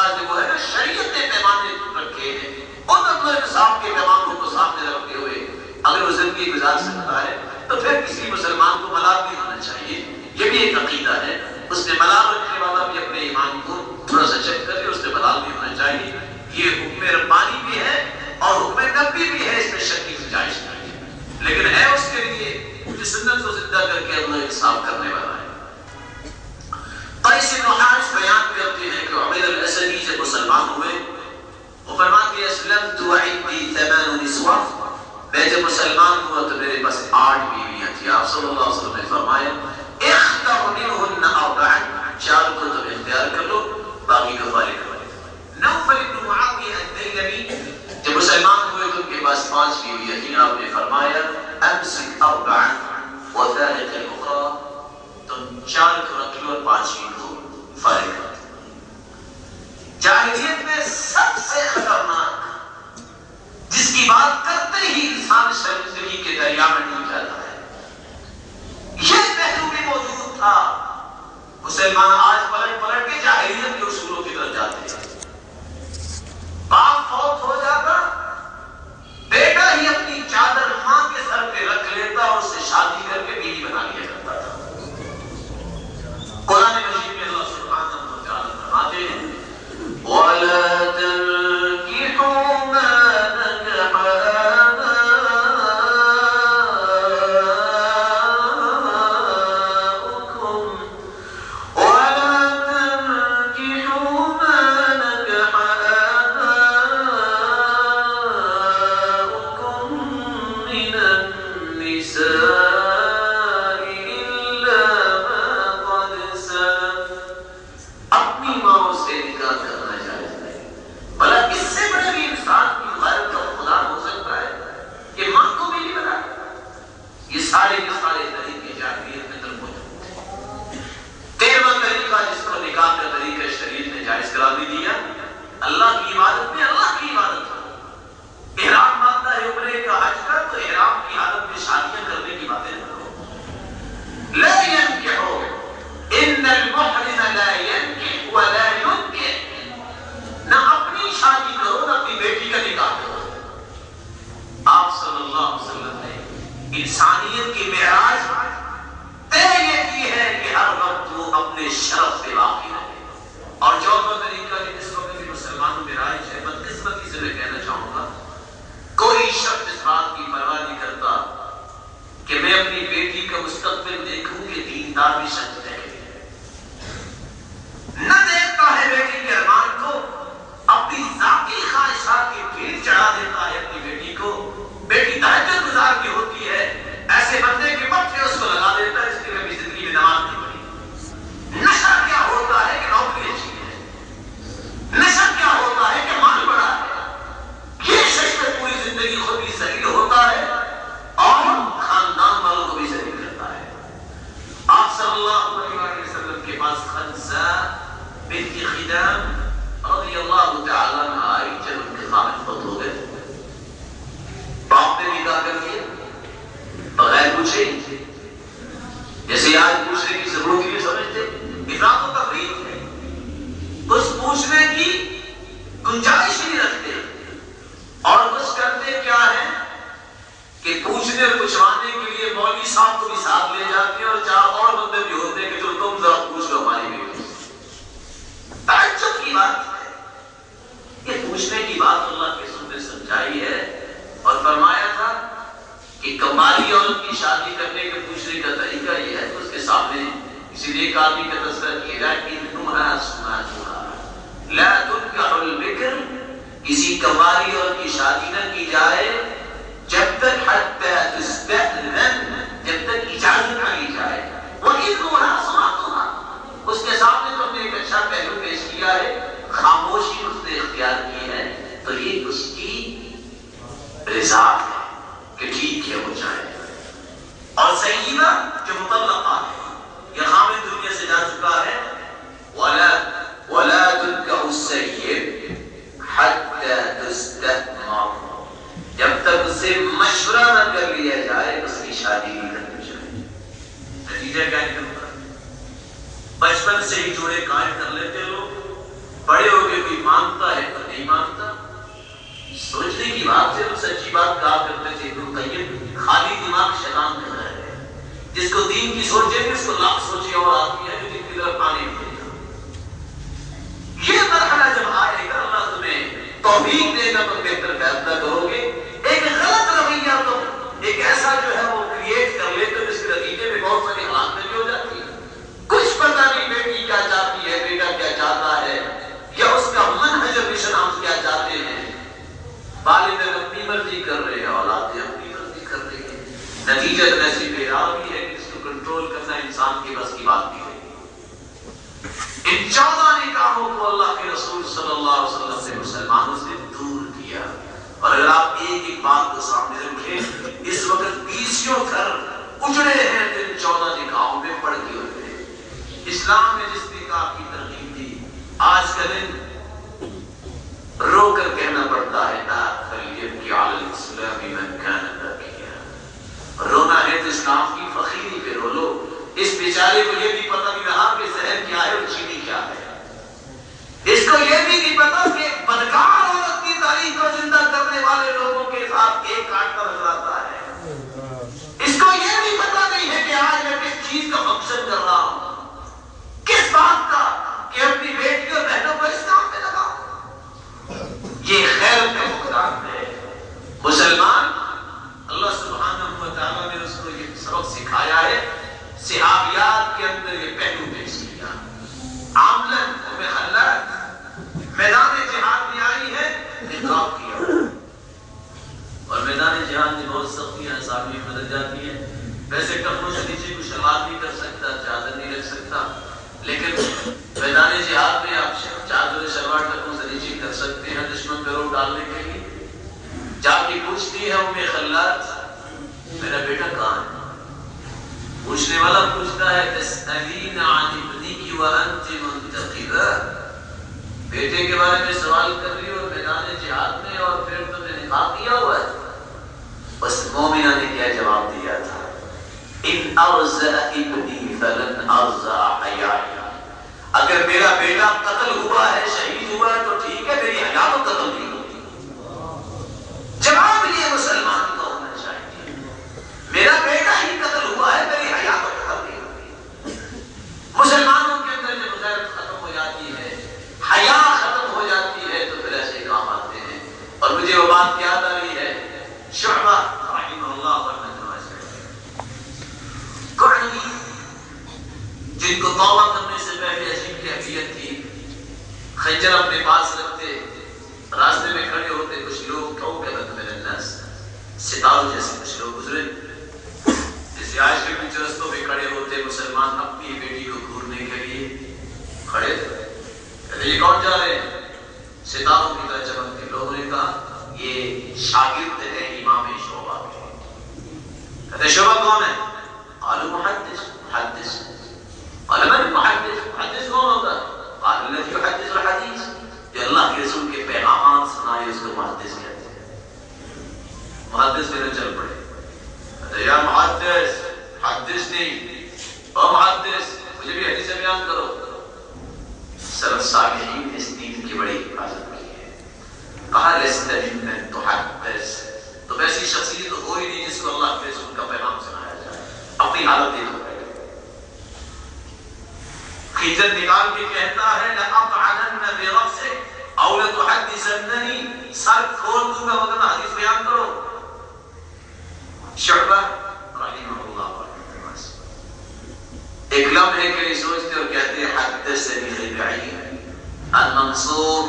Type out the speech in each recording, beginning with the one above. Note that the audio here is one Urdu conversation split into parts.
انداز وہ ہے نا شریعت نے پیمانے رکھے ہیں، ان عدل و انصاف کے پیمانوں کو سامنے رکھتے ہوئے اگر وہ زندگی گزار سکتا ہے تو پھر کسی مسلمان کو ملال نہیں ہونا چاہیے. یہ بھی ایک عقیدہ ہے. اس نے ملال رکھنے والا بھی اپنے ایمان کو تھوڑا سا چیک کرے، اس نے ملال نہیں ہونا چاہیے. یہ حکم ربانی بھی ہے اور حکم نبی بھی ہے، اس میں شک کی گنجائش نہیں ہے، لیکن ہے اس کے لیے جو سنت کو زندہ کر کے اللہ انصاف کرنے والا ہے. قیس بن حارث بیان کرتے ہیں کہ عمیر الاسدی جب مسلمان ہوئے وہ فرماتے ہیں اسلمت وعندی 8 نسوہ، میں جب مسلمان ہوا تو میرے پاس 8 بیویاں تھیں. آپ صلی اللہ علیہ وسلم نے فرمایا اختر منہن 4، 4 کو تم اختیار کر لو، باقی کو فارغ کر لو. نوفل بن معاویہ الدیلمی جب مسلمان ہوئے تو ان کے پاس 5 بیویاں تھیں. آپ نے فرمایا امسک 4 وفارق الاخرى، تم 4 کو رکھ لو اور 5 کو فارغ کر دو. جاہلیت میں سب سے خطرناک جس کی بات کرتے ہی انسان شرمندگی کے دریا میں ڈوب جاتا ہے، یہ پہلو بھی موجود تھا. مسلمان آج پلٹ کے جاہلیت کے اصولوں کی طرف جاتے ہیں. باپ فوت ہو جاتا، بیٹا ہی اپنی چادر ماں کے سر پہ رکھ لیتا اور اسے شادی کر کے بیوی بنا لیا کرتا تھا. قرآن مجید میں اللہ سبحانہ و تعالی فرماتے ہیں وَلَا تَنكِحُوا مَا نَكَحَ اللہ کی عبادت میں اللہ کی عبادت ہے. احرام باندھا ہے عمرے کا حج کا تو احرام کی حالت میں شادیاں کرنے کی باتیں نہ کرو. لا ينكحوا ان المحرم لا ينكح ولا ينكح، نہ اپنی شادی کرو نہ اپنی بیٹی کا نکاح کرو. آپ صلی اللہ علیہ وسلم نے انسانیت کی معراج طے یہ کی ہے کہ ہر وقت وہ اپنے شرف پہ باقی رہے. اور چوتھا طریقہ جس وقت بھی مسلمانوں میں رائج ہے، بدقسمتی سے میں کہنا چاہوں گا کوئی شخص اس بات کی پرواہ نہیں کرتا کہ میں اپنی بیٹی کا مستقبل دیکھوں کہ دیندار بھی شخص ہے، نہ دیکھتا ہے بیٹی کے ارمان کو، اپنی ذاتی خواہشات کی بھیڑ چڑھا دیتا ہے اپنی بیٹی کو. بیٹی تہجد گزار کی ہوتی ہے، ایسے بندے کے مت پہ اس کو لگا دیتا ہے اس کی کبھی زندگی میں نماز نہیں پڑھی. نشہ کیا ہوتا ہے کہ نوکری اچھی ہے، نشہ کیا ہوتا ہے کہ مال بڑا ہے. یہ شخص پوری زندگی خود بھی ذلیل ہوتا ہے اور خاندان والوں کو بھی ذلیل کرتا ہے. آپ صلی اللہ علیہ وسلم کے پاس خنسا بنت خدام رضی اللہ تعالیٰ عنہ آئی جب ان کے خامد فوت ہو گئے. باپ نے نکاح کر لیا بغیر پوچھے، جیسے آج پوچھنے کی ضرورت نہیں سمجھتے. افراط و تفریط ہے، کچھ پوچھنے کی گنجائش نہیں رکھتے اور کچھ کرتے کیا ہے کہ پوچھنے اور پوچھوانے کے لیے مولوی صاحب کو بھی ساتھ لے جاتے ہیں اور 4 اور بندے بھی ہوتے ہیں کہ چلو تم ذرا پوچھ لو ہماری بیٹی. تعجب کی بات ہے، یہ پوچھنے کی بات اللہ کے رسول نے سمجھائی ہے اور فرمایا تھا کہ کمالی عورت کی شادی کرنے کے پوچھنے کا طریقہ یہ ہے کہ اس کے سامنے اسی لیے ایک آدمی کا تذکرہ کیا جائے کہ انہا سماتھا لا تنکح البکر، کسی کماری عورت کی شادی نہ کی جائے جب تک حتی تستأذن، جب تک اجازت نہ لی جائے. وَإِذْنُهَا سُمَاتُهَا، اس کے سامنے تو نے ایک اچھا پہلو پیش کیا ہے، خاموشی اس نے اختیار کی ہے تو یہ اس کی رضا ہے کہ ٹھیک ہے وہ چاہے. اور سیدہ جو مطلقہ ہے یا خامد دنیا سے جا چکا ہے وَلَا بات کہا کرتے تھے ابن قیم، خالی دماغ شیطان کا گھر ہے، جس کو دین کی سوچے گی اس کو لاکھ سوچے اور آتی ہے جو دین کی طرف آنے نہیں دیتا۔ یہ مرحلہ جب آئے گا اللہ تمہیں توفیق دے گا تو بہتر فیصلہ کرو گے۔ ایک غلط رویہ تم ایک ایسا جو ہے وہ کریٹ کر لیتے ہو جس کے نتیجے میں بہت ساری ہلاکتیں بھی ہو جاتی ہیں۔ کچھ پتہ نہیں بیٹی کیا چاہتی ہے، بیٹا کیا چاہتا ہے، یا اس کا منہج اور مشن ہم کیا چاہتے ہیں۔ والد اپنی مرضی کر رہے ہیں، اولاد اپنی مرضی کر رہی ہے، نتیجہ ایسی بےحالی ہے کہ اس کو کنٹرول کرنا انسان کے بس کی بات نہیں ہے۔ ان 14 نکاحوں کو اللہ کے رسول صلی اللہ علیہ وسلم نے مسلمانوں سے دور کیا۔ اور اگر آپ ایک ایک بات کو سامنے رکھیں، اس وقت 20 گھر اجڑے ہیں تو ان 14 نکاحوں میں پڑ کے ہوئے ہیں۔ اسلام میں جس نکاح کی ترغیب دی، آج کا دن رو کر کہنا پڑتا ہے رونا ہے تو اسلام کی فخری پہ رو لو۔ اس بیچارے کو یہ بھی پتہ نہیں رہا کہ زہر کیا ہے اور چینی کیا ہے، اس کو یہ بھی نہیں پتا کہ بدکار عورت کی تاریخ کو زندہ کرنے والے لوگوں کے ساتھ کیک کاٹتا نظر آتا ہے، اس کو یہ بھی پتا نہیں ہے کہ آج میں کس چیز کا فنکشن کر رہا ہوں، کس بات کا، کہ اپنی بیٹی اور بہنوں کو اس کام میں لگاؤں۔ یہ خیر کا مقدار ہے۔ مسلمان اللہ سبحانہ و تعالیٰ نے اس کو یہ سبق سکھایا ہے، صحابیات کے اندر یہ پہلو پیش کیا۔ عاملاً میدان جہاد میں آئی ہے، نقاب کیا، اور میدان جہاد میں بہت سختیاں سامنے بدل جاتی ہیں۔ ویسے کپڑوں سے نیچے کوئی شلوار نہیں کر سکتا، چادر نہیں رکھ سکتا، لیکن میدان جہاد میں آپ چادر شلوار کپڑوں سے نیچے کر سکتے ہیں دشمن پہ روک ڈالنے کے لیے۔ جا کے پوچھتی ہے ام خلاد، میرا بیٹا کہاں ہے؟ پوچھنے والا پوچھتا ہے تسألین عن ابنک وانت منتقبہ، بیٹے کے بارے میں سوال کر رہی ہو میدان جہاد میں اور پھر تم نے نقاب کیا ہوا ہے۔ بس مومنہ نے کیا جواب دیا تھا، ان ارزع ابنی فلن ارزع حیائی، اگر میرا بیٹا قتل ہوا ہے، شہید ہوا ہے تو ٹھیک ہے، میری حیا تو قتل نہیں ہوتی۔ جواب یہ مسلمان کو ہونا چاہیے، میرا بیٹا ہی قتل ہوا ہے، میری حیا تو قتل نہیں ہوتی۔ مسلمانوں کے اندر جب غیرت ختم ہو جاتی ہے، حیا ختم ہو جاتی ہے، تو پھر ایسے کام آتے ہیں۔ اور مجھے وہ بات یاد آ رہی ہے، شعبہ رحمہ اللہ جن کو توبہ کرنے سے پہلے عجیب کیفیت تھی، خنجر اپنے پاس رکھتے، راستے میں کھڑے ہوتے، کچھ لوگ ستاروں جیسے کچھ لوگ گزرے، جیسے آج کے کچھ رستوں پہ کھڑے ہوتے مسلمان اپنی بیٹی کو گھورنے کے لیے کھڑے تھے، کہتے یہ کون جا رہے ہیں؟ ستاروں کی طرح چمکتے۔ لوگوں نے کہا یہ شاگرد ہے امام شعبہ کے۔ کہتے شعبہ کون ہے؟ قالوا محدث، محدث۔ قال من محدث؟ محدث کون ہوتا ہے؟ قال الذي يحدث الحديث، جو اللہ کے رسول کے پیغامات سنائے اس کو محدث کہتے ہیں۔ محدث میرے چل پڑے، یا محدث، حدث نہیں، او محدث مجھے بھی حدیث بیان کرو۔ سلف صالحین نے اس دین کی بڑی حفاظت کی ہے۔ کہا لست ممن تحدث، تو ایسی شخصیت ہو ہی نہیں جس کو اللہ کے رسول کا پیغام سنایا جائے۔ اپنی حالت دیکھو، خنجر نکال کے کہتا ہے لأقعدن برأسک او لتحدثننی، سر کھول دوں گا مگر حدیث بیان کرو۔ شعبہ رحمہ اللہ ایک لمحے کے لیے سوچتے اور کہتے ہیں حدثنی ربعی عن منصور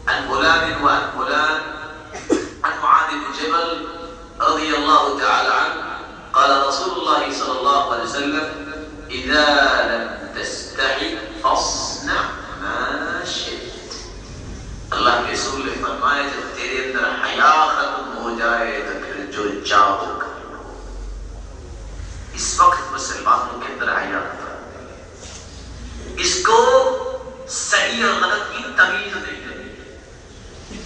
عن فلان وعن فلان عن معاذ بن جبل رضی اللہ تعالی عنہ قال رسول اللہ صلی اللہ علیہ وسلم اذا لم تستحی فاصنع ما شئت، اللہ کے رسول نے فرمایا جب تیرے اندر حیا ختم ہو جائے تو پھر جو چاہو کر لو۔ اس وقت مسلمانوں کے اندر حیا ختم ہو گئی، اس کو صحیح اور غلط کی تمیز نہیں ہے،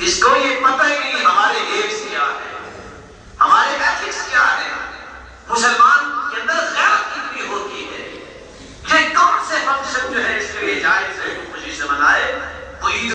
اس کو یہ پتہ ہی نہیں ہمارے ایمس کیا ہے، ہمارے ایتھکس کیا ہے۔ مسلمان کے اندر غیرت کتنی ہوتی ہے، یہ کون سے فنکشن جو ہے اس کے لیے جائز